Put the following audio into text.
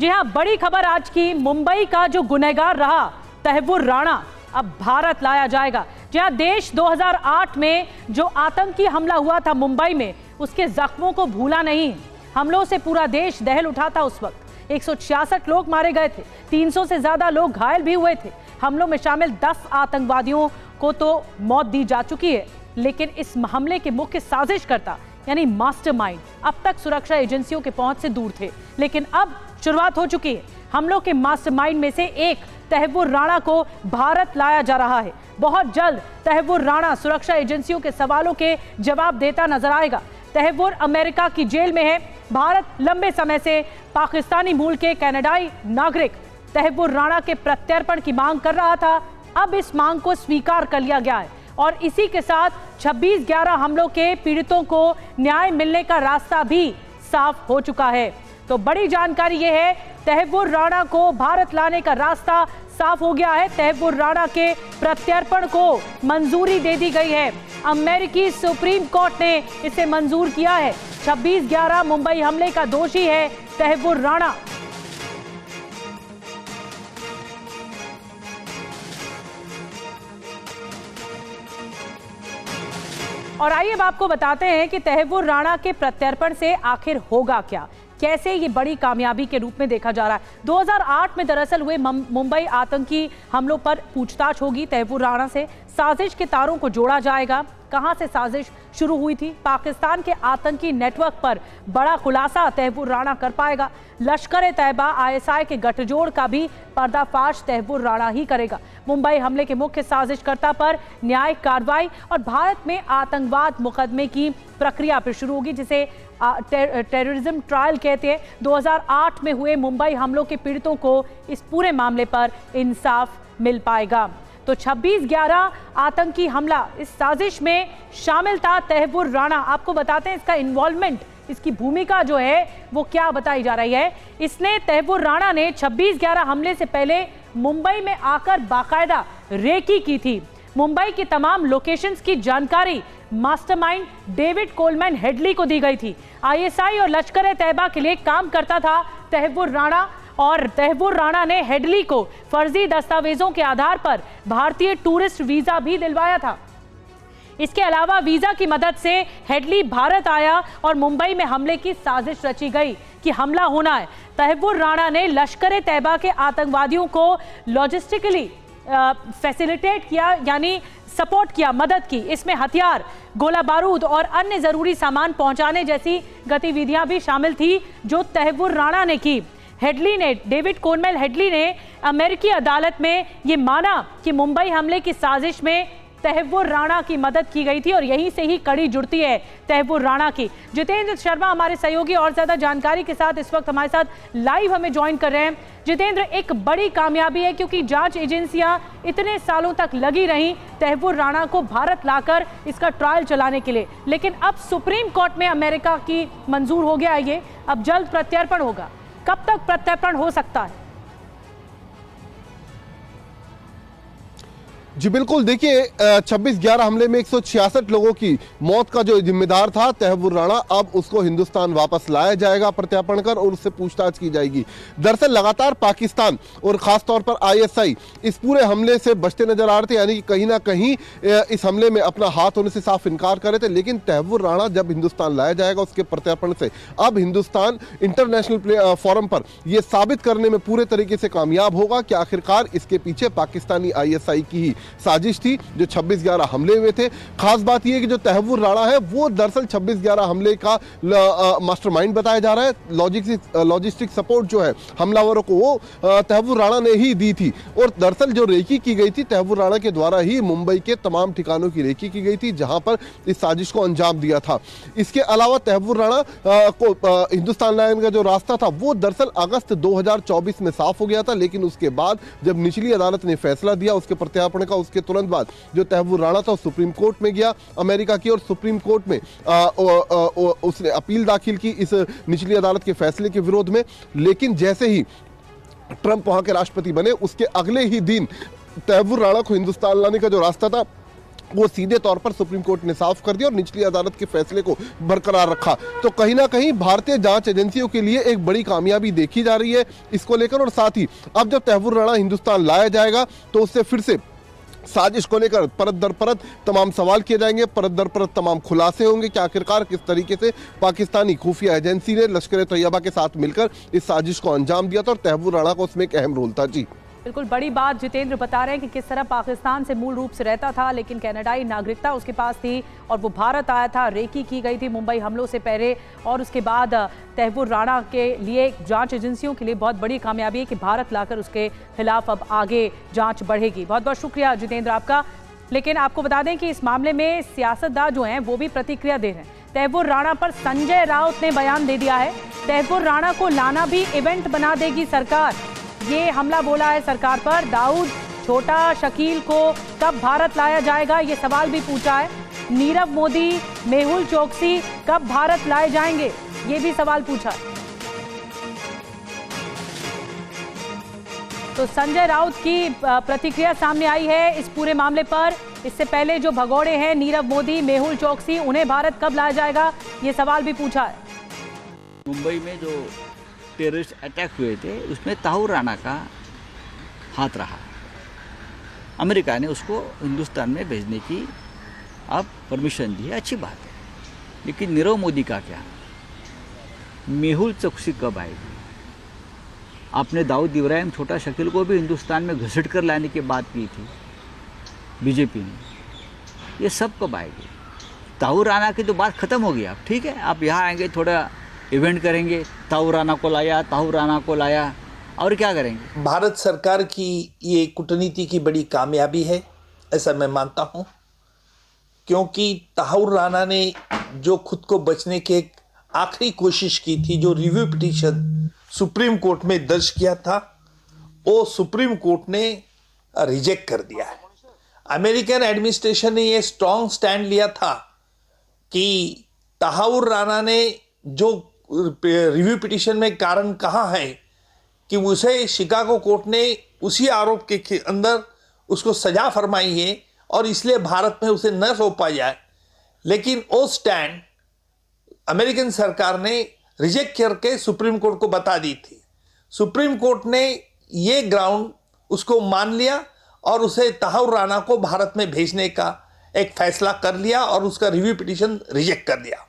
जी हां, बड़ी खबर आज की, मुंबई का जो गुनहगार रहा तहव्वुर राणा अब भारत लाया जाएगा। जी हां, देश 2008 में जो आतंकी हमला हुआ था मुंबई में, उसके जख्मों को भूला नहीं। हमलों से पूरा देश दहल उठा था। उस वक्त 166 लोग मारे गए थे, 300 से ज्यादा लोग घायल भी हुए थे। हमलों में शामिल 10 आतंकवादियों को तो मौत दी जा चुकी है, लेकिन इस हमले के मुख्य साजिशकर्ता यानी मास्टरमाइंड अब तक सुरक्षा एजेंसियों के पहुंच से दूर थे। लेकिन अब शुरुआत हो चुकी है। हमलों के मास्टरमाइंड में से एक तहव्वुर राणा को भारत लाया जा रहा है। बहुत जल्द तहव्वुर राणा सुरक्षा एजेंसियों के सवालों के जवाब देता नजर आएगा। तहव्वुर अमेरिका की जेल में है। भारत लंबे समय से पाकिस्तानी मूल के कनाडाई नागरिक तहव्वुर राणा के प्रत्यर्पण की मांग कर रहा था। अब इस मांग को स्वीकार कर लिया गया है और इसी के साथ 26/11 हमलों के पीड़ितों को न्याय मिलने का रास्ता भी साफ हो चुका है। तो बड़ी जानकारी यह है, तहव्वुर राणा को भारत लाने का रास्ता साफ हो गया है। तहव्वुर राणा के प्रत्यर्पण को मंजूरी दे दी गई है। अमेरिकी सुप्रीम कोर्ट ने इसे मंजूर किया है। 26/11 मुंबई हमले का दोषी है तहव्वुर राणा। और आइए अब आपको बताते हैं कि तहव्वुर राणा के प्रत्यर्पण से आखिर होगा क्या, कैसे ये बड़ी कामयाबी के रूप में देखा जा रहा है। 2008 में दरअसल हुए मुंबई आतंकी हमलों पर पूछताछ होगी तहव्वुर राणा से। साजिश के तारों को जोड़ा जाएगा। कहां से साजिश शुरू हुई थी, पाकिस्तान के आतंकी नेटवर्क पर बड़ा खुलासा तहव्वुर राणा कर पाएगा। लश्कर ए तैयबा ISI के गठजोड़ का भी पर्दाफाश तहव्वुर राणा ही करेगा। मुंबई हमले के मुख्य साजिशकर्ता पर न्यायिक कार्रवाई और भारत में आतंकवाद मुकदमे की प्रक्रिया फिर शुरू होगी, जिसे टेररिज्म ट्रायल कहते हैं। 2008 में हुए मुंबई हमलों के पीड़ितों को इस पूरे मामले पर इंसाफ मिल पाएगा। तो 26/11 आतंकी हमला, इस साजिश में शामिल था तहव्वुर राणा। आपको बताते हैं इसका इन्वॉल्वमेंट, इसकी भूमिका जो है वो क्या बताई जा रही है। इसने तहव्वुर राणा ने 26/11 हमले से पहले मुंबई में आकर बाकायदा रेकी की थी। मुंबई की तमाम लोकेशंस की जानकारी मास्टरमाइंड डेविड कोलमैन हेडली को दी गई थी। ISI और लश्कर ए तैयबा के लिए काम करता था तहव्वुर राणा, और तहव्वुर राणा ने हेडली को फर्जी दस्तावेजों के आधार पर भारतीय टूरिस्ट वीजा भी दिलवाया था। इसके अलावा वीजा की मदद से हेडली भारत आया और मुंबई में हमले की साजिश रची गई कि हमला होना है। तहव्वुर राणा ने लश्कर ए तैयबा के आतंकवादियों को लॉजिस्टिकली फैसिलिटेट किया, यानी सपोर्ट किया, मदद की। इसमें हथियार, गोला बारूद और अन्य जरूरी सामान पहुंचाने जैसी गतिविधियां भी शामिल थी जो तहव्वुर राणा ने की। हेडली ने, डेविड कोलमैन हेडली ने अमेरिकी अदालत में ये माना कि मुंबई हमले की साजिश में तहव्वुर राणा की मदद की गई थी और यहीं से ही कड़ी जुड़ती है तहव्वुर राणा की। जितेंद्र शर्मा हमारे सहयोगी और ज्यादा जानकारी के साथ इस वक्त हमारे साथ लाइव हमें ज्वाइन कर रहे हैं। जितेंद्र, एक बड़ी कामयाबी है क्योंकि जांच एजेंसियां इतने सालों तक लगी रहीं तहव्वुर राणा को भारत लाकर इसका ट्रायल चलाने के लिए, लेकिन अब सुप्रीम कोर्ट में अमेरिका की मंजूर हो गया है ये, अब जल्द प्रत्यर्पण होगा। कब तक प्रत्यर्पण हो सकता है? जी बिल्कुल, देखिए 26/11 हमले में 166 लोगों की मौत का जो जिम्मेदार था तहव्वुर राणा, अब उसको हिंदुस्तान वापस लाया जाएगा प्रत्यर्पण कर और उससे पूछताछ की जाएगी। दरअसल लगातार पाकिस्तान और खासतौर पर ISI इस पूरे हमले से बचते नजर आ रहे थे, यानी कि कहीं ना कहीं इस हमले में अपना हाथ होने से साफ इनकार कर रहे थे। लेकिन तहव्वुर राणा जब हिंदुस्तान लाया जाएगा उसके प्रत्यर्पण से अब हिंदुस्तान इंटरनेशनल फोरम पर यह साबित करने में पूरे तरीके से कामयाब होगा कि आखिरकार इसके पीछे पाकिस्तानी ISI की ही साजिश थी जो 26/11 हमले हुए थे। खास बात यह कि जो तहव्वुर राणा है वो दरअसल 26/11 हमले का मास्टरमाइंड बताया जा रहा है। लॉजिस्टिक सपोर्ट जो है हमलावरों को वो तहव्वुर राणा ने ही दी थी और दरअसल जो रेकी की गई थी तहव्वुर राणा के द्वारा ही मुंबई के तमाम ठिकानों की रेकी की गई थी जहां पर इस साजिश को अंजाम दिया था। इसके अलावा तहव्वुर राणा को हिंदुस्तान लाने का जो रास्ता था वो दरअसल अगस्त 2024 में साफ हो गया था, लेकिन उसके बाद जब निचली अदालत ने फैसला दिया उसके प्रत्यर्पण का, उसके तुरंत बाद जो तहव्वुर राणा था सुप्रीम कोर्ट में गया अमेरिका की और सुप्रीम कोर्ट में उसने अपील दाखिल की इस निचली अदालत के फैसले के विरोध में। लेकिन जैसे ही ट्रंप वहां के राष्ट्रपति बने उसके अगले ही दिन तहव्वुर राणा को हिंदुस्तान लाने का जो रास्ता था वो सीधे तौर पर सुप्रीम कोर्ट ने साफ कर दिया और निचली अदालत के फैसले को बरकरार रखा। तो कहीं ना कहीं भारतीय जांच एजेंसियों के लिए एक बड़ी कामयाबी देखी जा रही है इसको लेकर। और साथ ही अब जब तहव्वुर राणा हिंदुस्तान लाया जाएगा तो उससे फिर से साजिश को लेकर परत दर परत तमाम सवाल किए जाएंगे, परत दर परत तमाम खुलासे होंगे कि आखिरकार किस तरीके से पाकिस्तानी खुफिया एजेंसी ने लश्कर तैयबा के साथ मिलकर इस साजिश को अंजाम दिया था और तहव्वुर राणा का उसमें एक अहम रोल था। जी बिल्कुल बड़ी बात जितेंद्र बता रहे हैं कि किस तरह पाकिस्तान से मूल रूप से रहता था, लेकिन कनाडाई नागरिकता उसके पास थी और वो भारत आया था। रेकी की गई थी मुंबई हमलों से पहले और उसके बाद तहव्वुर राणा के लिए जांच एजेंसियों के लिए बहुत बड़ी कामयाबी है कि भारत लाकर उसके खिलाफ अब आगे जांच बढ़ेगी। बहुत बहुत शुक्रिया जितेंद्र आपका। लेकिन आपको बता दें कि इस मामले में सियासतदान जो हैं वो भी प्रतिक्रिया दे रहे हैं। तहव्वुर राणा पर संजय राउत ने बयान दे दिया है, तहव्वुर राणा को लाना भी इवेंट बना देगी सरकार, ये हमला बोला है सरकार पर। दाऊद, छोटा, शकील को कब भारत लाया जाएगा ये सवाल भी पूछा है। नीरव मोदी, मेहुल चोकसी कब भारत लाए जाएंगे ये भी सवाल पूछा है। तो संजय राउत की प्रतिक्रिया सामने आई है इस पूरे मामले पर। इससे पहले जो भगोड़े हैं नीरव मोदी, मेहुल चोकसी, उन्हें भारत कब लाया जाएगा ये सवाल भी पूछा है। मुंबई में जो टेररिस्ट अटैक हुए थे उसमें तहव्वुर राणा का हाथ रहा। अमेरिका ने उसको हिंदुस्तान में भेजने की अब परमिशन दी है, अच्छी बात है। लेकिन नीरव मोदी का क्या, मेहुल चोकसी कब आएगी? आपने दाऊद इब्राहिम, छोटा शकील को भी हिंदुस्तान में घसीट कर लाने की बात की थी बीजेपी ने, ये सब कब आएगी? तहव्वुर राणा की तो बात खत्म हो गई। अब ठीक है, आप यहाँ आएंगे, थोड़ा इवेंट करेंगे, तहव्वुर राणा को लाया, तहव्वुर राणा को लाया, और क्या करेंगे? भारत सरकार की ये कूटनीति की बड़ी कामयाबी है, ऐसा मैं मानता हूँ, क्योंकि तहव्वुर राणा ने जो खुद को बचने की एक आखिरी कोशिश की थी, जो रिव्यू पिटीशन सुप्रीम कोर्ट में दर्ज किया था, वो सुप्रीम कोर्ट ने रिजेक्ट कर दिया है। अमेरिकन एडमिनिस्ट्रेशन ने ये स्ट्रॉन्ग स्टैंड लिया था कि तहव्वुर राणा ने जो रिव्यू पिटीशन में कारण कहा है कि उसे शिकागो कोर्ट ने उसी आरोप के अंदर उसको सजा फरमाई है और इसलिए भारत में उसे न सौंपा जाए। लेकिन वो स्टैंड अमेरिकन सरकार ने रिजेक्ट करके सुप्रीम कोर्ट को बता दी थी। सुप्रीम कोर्ट ने ये ग्राउंड उसको मान लिया और उसे तहव्वुर राणा को भारत में भेजने का एक फैसला कर लिया और उसका रिव्यू पिटीशन रिजेक्ट कर दिया।